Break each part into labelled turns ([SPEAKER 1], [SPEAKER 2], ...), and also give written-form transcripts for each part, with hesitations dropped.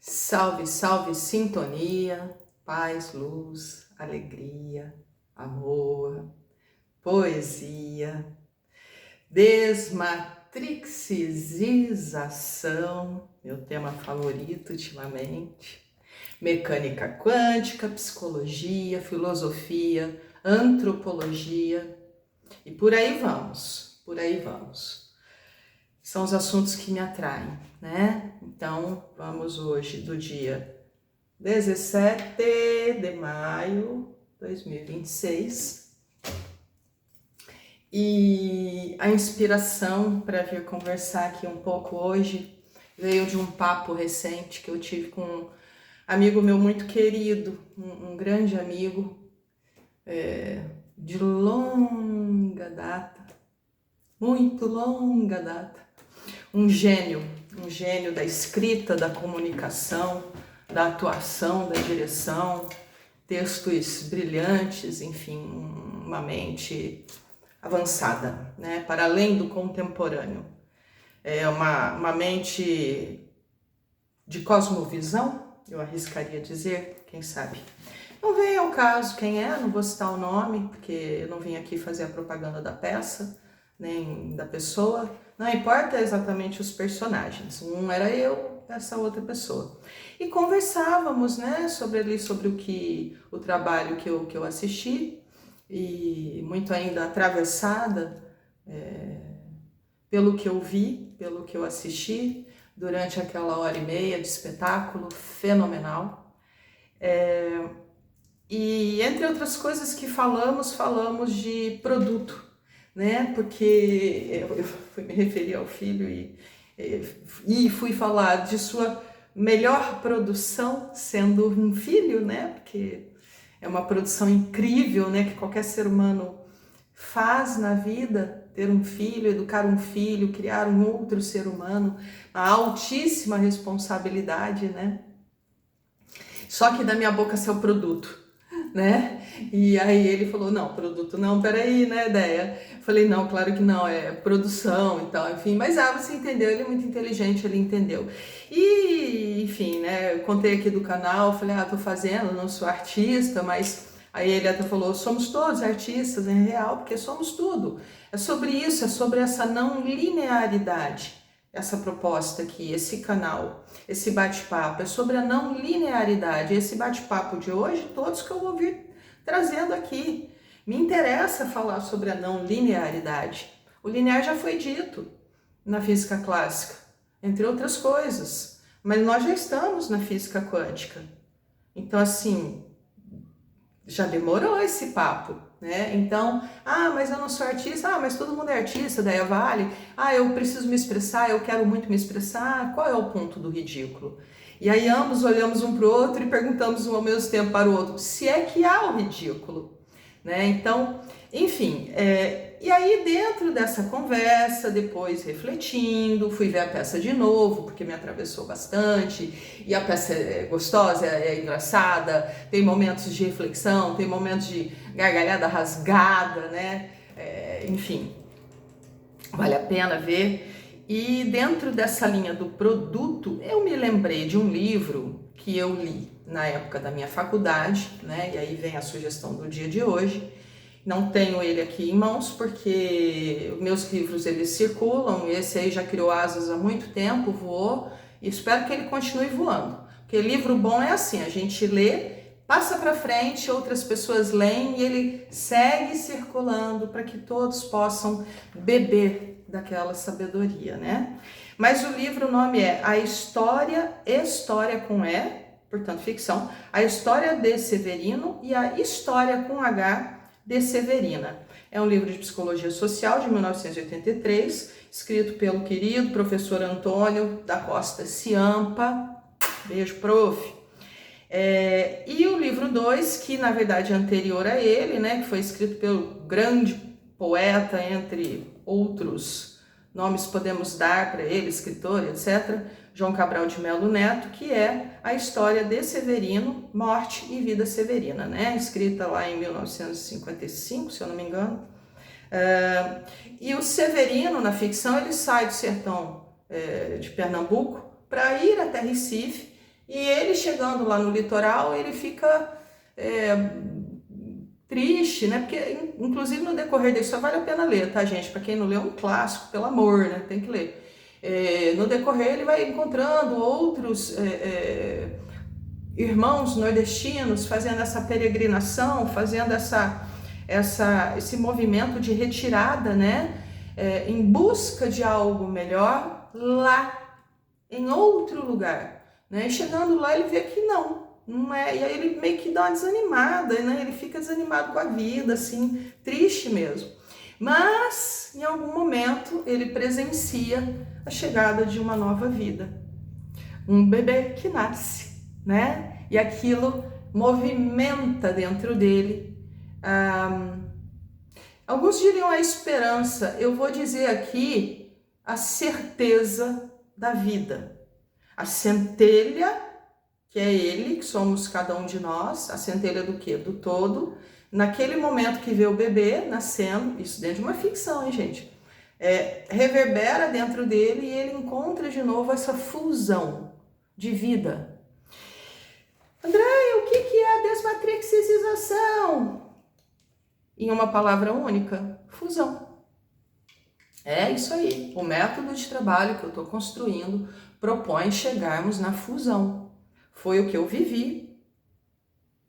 [SPEAKER 1] Salve, salve, sintonia, paz, luz, alegria, amor, poesia, desmatrixização, meu tema favorito ultimamente, mecânica quântica, psicologia, filosofia, antropologia e por aí vamos, por aí vamos. São os assuntos que me atraem, né? Então, vamos hoje do dia 17 de maio de 2026 e a inspiração para vir conversar aqui um pouco hoje veio de um papo recente que eu tive com um amigo meu muito querido, um grande amigo de longa data, muito longa data. Um gênio da escrita, da comunicação, da atuação, da direção, textos brilhantes, enfim, uma mente avançada, né? Para além do contemporâneo. É uma mente de cosmovisão, eu arriscaria dizer, quem sabe. Não vem ao caso quem é, não vou citar o nome, porque eu não vim aqui fazer a propaganda da peça, nem da pessoa. Não importa exatamente os personagens. Um era eu, essa outra pessoa. E conversávamos, né, sobre o trabalho que eu assisti, e muito ainda atravessada pelo que eu vi, pelo que eu assisti durante aquela hora e meia de espetáculo fenomenal. E entre outras coisas que falamos de produto, né? Porque eu fui me referir ao filho e fui falar de sua melhor produção sendo um filho, né? Porque é uma produção incrível, né? Que qualquer ser humano faz na vida, ter um filho, educar um filho, criar um outro ser humano, uma altíssima responsabilidade, né? Só que da minha boca saiu produto, né? E aí ele falou, não, produto não, peraí, né, ideia? Falei, não, claro que não, é produção e tal, enfim. Mas você entendeu, ele é muito inteligente, ele entendeu. E, enfim, né, eu contei aqui do canal, falei, tô fazendo, não sou artista, mas aí ele até falou, somos todos artistas, em real, porque somos tudo. É sobre isso, é sobre essa não linearidade. Essa proposta aqui, esse canal, esse bate-papo, é sobre a não linearidade. Esse bate-papo de hoje, todos que eu vou vir trazendo aqui. Me interessa falar sobre a não linearidade. O linear já foi dito na física clássica, entre outras coisas, mas nós já estamos na física quântica. Então, assim, já demorou esse papo, né? Então, mas eu não sou artista, mas todo mundo é artista, daí vale. Eu preciso me expressar, eu quero muito me expressar. Qual é o ponto do ridículo? E aí ambos olhamos um para o outro e perguntamos um ao mesmo tempo para o outro, se é que há o ridículo, né? Então, enfim, e aí dentro dessa conversa, depois refletindo, fui ver a peça de novo, porque me atravessou bastante, e a peça é gostosa, é engraçada, tem momentos de reflexão, tem momentos de gargalhada rasgada, né? Enfim, vale a pena ver. E dentro dessa linha do produto, eu me lembrei de um livro que eu li na época da minha faculdade, né? E aí vem a sugestão do dia de hoje. Não tenho ele aqui em mãos porque meus livros eles circulam, esse aí já criou asas há muito tempo, voou, e espero que ele continue voando. Porque livro bom é assim, a gente lê, passa para frente, outras pessoas leem e ele segue circulando para que todos possam beber daquela sabedoria, né? Mas o livro, o nome é A História com E, portanto ficção, A História de Severino e A História com H de Severina. É um livro de psicologia social de 1983, escrito pelo querido professor Antônio da Costa Ciampa. Beijo, prof. E o livro 2, que na verdade é anterior a ele, né, que foi escrito pelo grande poeta, entre outros nomes podemos dar para ele, escritor, etc., João Cabral de Melo Neto, que é A História de Severino, Morte e Vida Severina, né? Escrita lá em 1955, se eu não me engano. E o Severino, na ficção, ele sai do sertão de Pernambuco para ir até Recife E ele chegando lá no litoral, ele fica triste, né? Porque, inclusive, no decorrer da história, vale a pena ler, tá, gente? Para quem não leu, é um clássico, pelo amor, né? Tem que ler. No decorrer, ele vai encontrando outros irmãos nordestinos fazendo essa peregrinação, fazendo esse movimento de retirada, né? Em busca de algo melhor lá em outro lugar, né? E chegando lá, ele vê que não é, e aí ele meio que dá uma desanimada, né? Ele fica desanimado com a vida, assim, triste mesmo. Mas, em algum momento, ele presencia a chegada de uma nova vida. Um bebê que nasce, né? E aquilo movimenta dentro dele. Alguns diriam a esperança, eu vou dizer aqui a certeza da vida. A centelha, que é ele, que somos cada um de nós, a centelha do quê? Do todo. Naquele momento que vê o bebê nascendo, isso dentro de uma ficção, hein, gente? Reverbera dentro dele e ele encontra de novo essa fusão de vida. Andréia, o que é a desmatrixização? Em uma palavra única, fusão. É isso aí. O método de trabalho que eu estou construindo propõe chegarmos na fusão. Foi o que eu vivi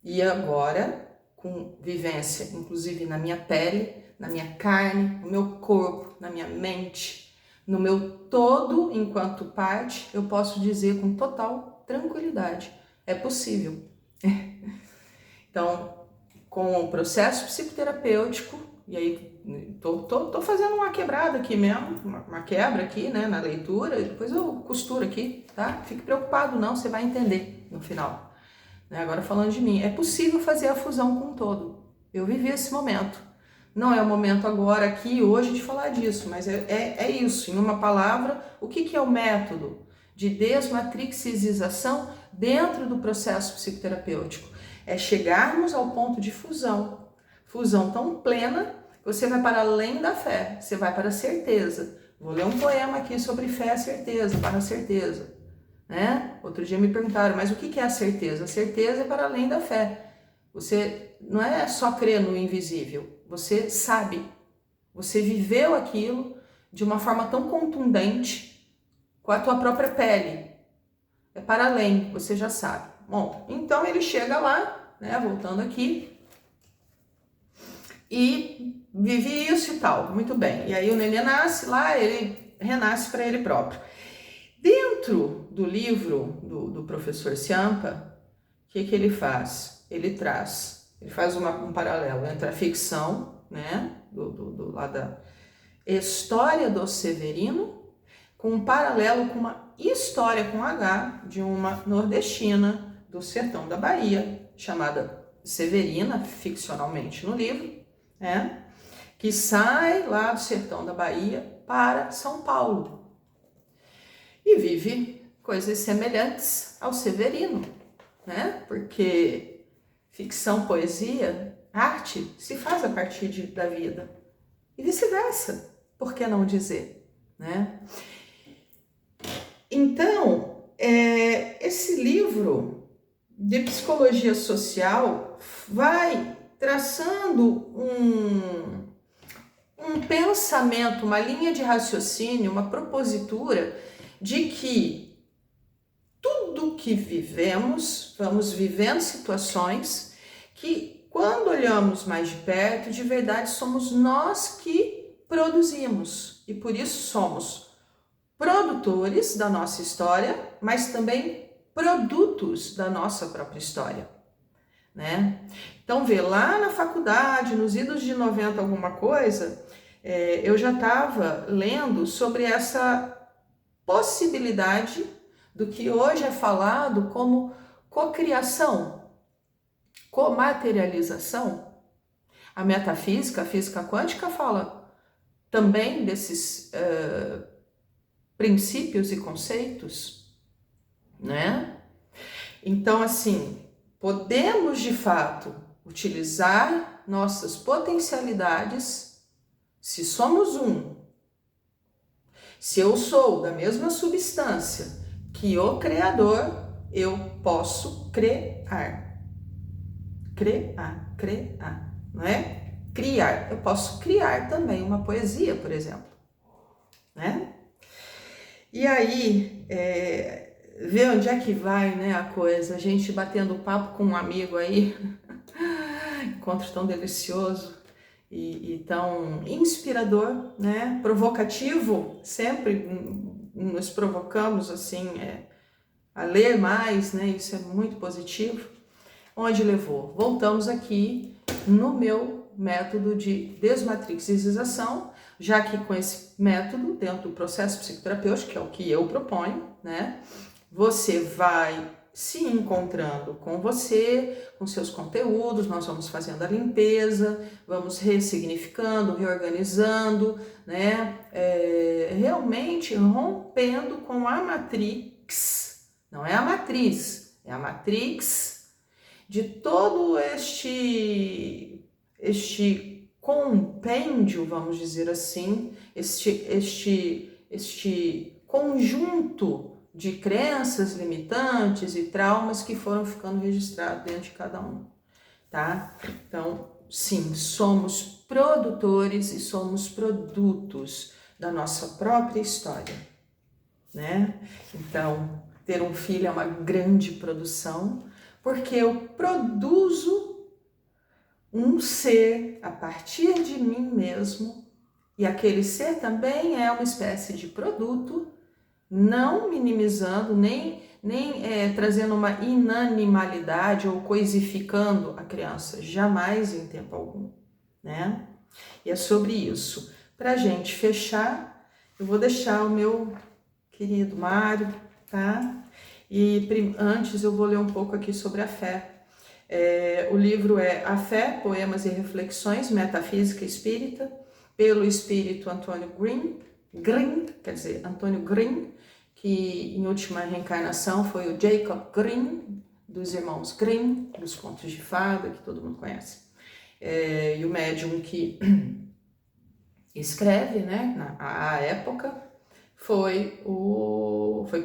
[SPEAKER 1] e agora, com vivência, inclusive na minha pele, na minha carne, no meu corpo, na minha mente, no meu todo enquanto parte, eu posso dizer com total tranquilidade, é possível. Então, com o processo psicoterapêutico, e aí tô fazendo uma quebrada aqui mesmo, uma quebra aqui, né, na leitura, depois eu costuro aqui, tá? Fique preocupado não, você vai entender no final. Agora falando de mim, é possível fazer a fusão com o todo. Eu vivi esse momento. Não é o momento agora, aqui, hoje, de falar disso, mas é isso. Em uma palavra, o que é o método de desmatrixização dentro do processo psicoterapêutico? É chegarmos ao ponto de fusão. Fusão tão plena que você vai para além da fé, você vai para a certeza. Vou ler um poema aqui sobre fé e certeza, para a certeza. Né? Outro dia me perguntaram, mas o que é a certeza? A certeza é para além da fé. Você não é só crer no invisível, você sabe, você viveu aquilo de uma forma tão contundente com a tua própria pele. É para além, você já sabe. Bom, então ele chega lá, né, voltando aqui, e vive isso e tal, muito bem. E aí o nenê nasce lá, ele renasce para ele próprio. Dentro do livro do professor Ciampa, o que ele faz? Ele faz um paralelo entre a ficção, né, lá da história do Severino, com um paralelo com uma história com H de uma nordestina do sertão da Bahia, chamada Severina, ficcionalmente no livro, né, que sai lá do sertão da Bahia para São Paulo. E vive coisas semelhantes ao Severino, né? Porque ficção, poesia, arte se faz a partir da vida. E vice-versa, por que não dizer, né? Então, esse livro de psicologia social vai traçando um pensamento, uma linha de raciocínio, uma propositura de que tudo que vivemos, vamos vivendo situações que, quando olhamos mais de perto, de verdade somos nós que produzimos. E por isso somos produtores da nossa história, mas também produtos da nossa própria história, né? Então, lá na faculdade, nos idos de 90 alguma coisa, eu já estava lendo sobre essa possibilidade do que hoje é falado como cocriação, comaterialização. A metafísica, a física quântica fala também desses princípios e conceitos, né? Então, assim, podemos de fato utilizar nossas potencialidades se somos um. Se eu sou da mesma substância que o Criador, eu posso criar. Criar, não é? Criar. Eu posso criar também uma poesia, por exemplo, né? E aí, ver onde é que vai, né, a coisa. A gente batendo papo com um amigo aí, encontro tão delicioso e tão inspirador, né? Provocativo, sempre nos provocamos assim a ler mais, né? Isso é muito positivo. Onde levou? Voltamos aqui no meu método de desmatrixização, já que com esse método, dentro do processo psicoterapêutico, que é o que eu proponho, né? Você vai se encontrando com você, com seus conteúdos, nós vamos fazendo a limpeza, vamos ressignificando, reorganizando, né? Realmente rompendo com a matrix, não é a matriz, é a matrix de todo este compêndio, vamos dizer assim, este conjunto de crenças limitantes e traumas que foram ficando registrados dentro de cada um, tá? Então, sim, somos produtores e somos produtos da nossa própria história, né? Então, ter um filho é uma grande produção, porque eu produzo um ser a partir de mim mesmo, e aquele ser também é uma espécie de produto, não minimizando, nem trazendo uma inanimalidade ou coisificando a criança, jamais em tempo algum, né? E é sobre isso. Para a gente fechar, eu vou deixar o meu querido Mário, tá? E antes eu vou ler um pouco aqui sobre a fé. O livro é A Fé, Poemas e Reflexões, Metafísica Espírita, pelo espírito Antônio Green, que em última reencarnação foi o Jacob Green, dos irmãos Green, dos contos de fada, que todo mundo conhece. E o médium que escreve, né, à época, foi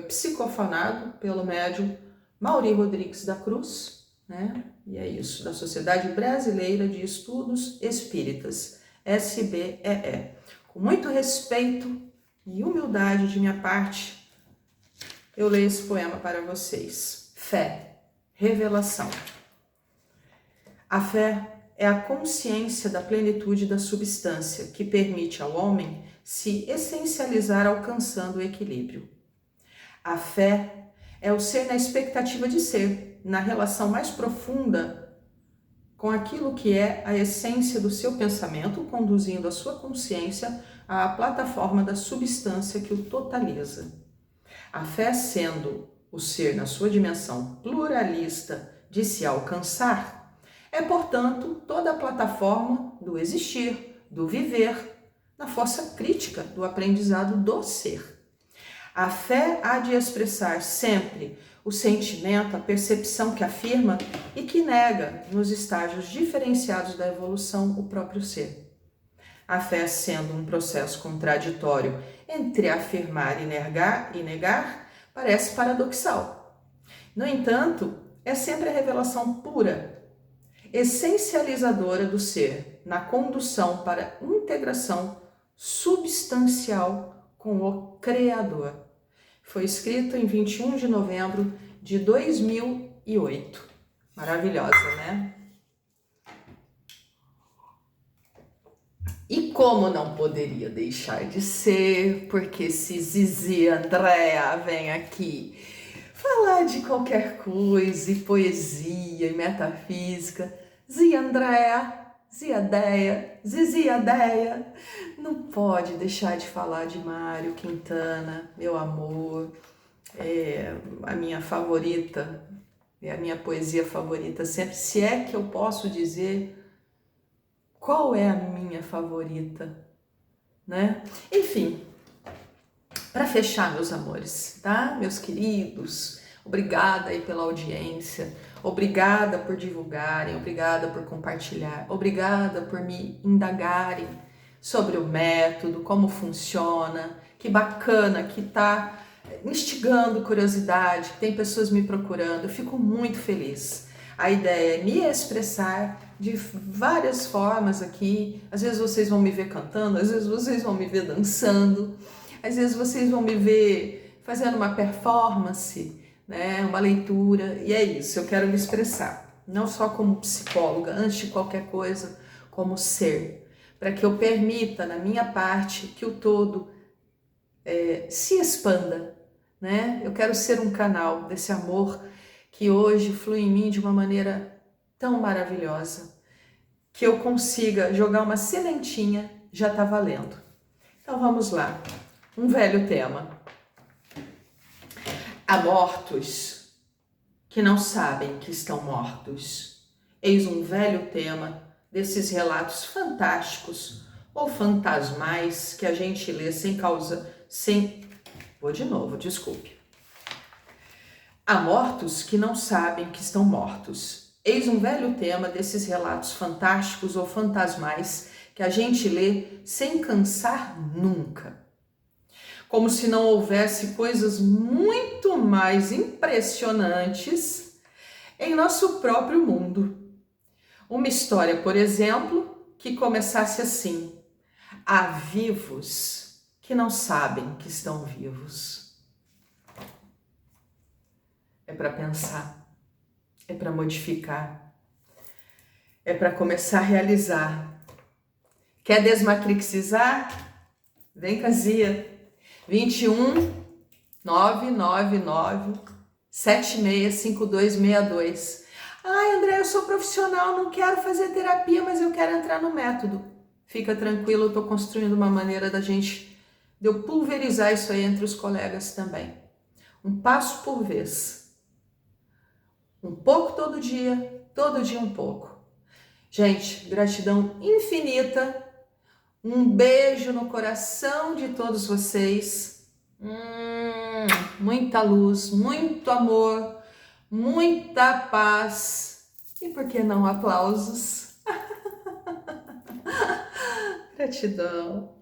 [SPEAKER 1] psicofonado pelo médium Mauri Rodrigues da Cruz, né? E é isso, da Sociedade Brasileira de Estudos Espíritas, SBEE. Com muito respeito e humildade de minha parte, eu leio esse poema para vocês. Fé, revelação. A fé é a consciência da plenitude da substância que permite ao homem se essencializar alcançando o equilíbrio. A fé é o ser na expectativa de ser, na relação mais profunda com aquilo que é a essência do seu pensamento, conduzindo a sua consciência à plataforma da substância que o totaliza. A fé sendo o ser na sua dimensão pluralista de se alcançar, é, portanto, toda a plataforma do existir, do viver, na força crítica do aprendizado do ser. A fé há de expressar sempre o sentimento, a percepção que afirma e que nega, nos estágios diferenciados da evolução, o próprio ser. A fé sendo um processo contraditório entre afirmar e negar, parece paradoxal. No entanto, é sempre a revelação pura, essencializadora do ser, na condução para integração substancial com o Criador. Foi escrito em 21 de novembro de 2008. Maravilhosa, né? E como não poderia deixar de ser, porque se Zizi Andréa vem aqui falar de qualquer coisa, e poesia, e metafísica, Zizi Andréa, Zizi Adeia, não pode deixar de falar de Mário Quintana, meu amor, a minha favorita, a minha poesia favorita sempre, se é que eu posso dizer qual é a minha favorita, né? Enfim, para fechar, meus amores, tá? Meus queridos, obrigada aí pela audiência, obrigada por divulgarem, obrigada por compartilhar, obrigada por me indagarem sobre o método, como funciona, que bacana que tá instigando curiosidade, que tem pessoas me procurando, eu fico muito feliz. A ideia é me expressar de várias formas aqui. Às vezes vocês vão me ver cantando, às vezes vocês vão me ver dançando, às vezes vocês vão me ver fazendo uma performance, né, uma leitura, e é isso, eu quero me expressar, não só como psicóloga, antes de qualquer coisa, como ser, para que eu permita, na minha parte, que o todo se expanda, né? Eu quero ser um canal desse amor que hoje flui em mim de uma maneira tão maravilhosa, que eu consiga jogar uma sementinha, já está valendo. Então vamos lá, um velho tema. Há mortos que não sabem que estão mortos. Eis um velho tema desses relatos fantásticos ou fantasmais que a gente lê Vou de novo, desculpe. Há mortos que não sabem que estão mortos. Eis um velho tema desses relatos fantásticos ou fantasmais que a gente lê sem cansar nunca. Como se não houvesse coisas muito mais impressionantes em nosso próprio mundo. Uma história, por exemplo, que começasse assim: há vivos que não sabem que estão vivos. É para pensar, é para modificar, é para começar a realizar. Quer desmatrixizar? Vem cá, Zia. 21 999 765262. Ai, André, eu sou profissional, não quero fazer terapia, mas eu quero entrar no método. Fica tranquilo, eu estou construindo uma maneira de eu pulverizar isso aí entre os colegas também. Um passo por vez. Um pouco todo dia um pouco. Gente, gratidão infinita. Um beijo no coração de todos vocês. Muita luz, muito amor, muita paz e, por que não, aplausos? Gratidão.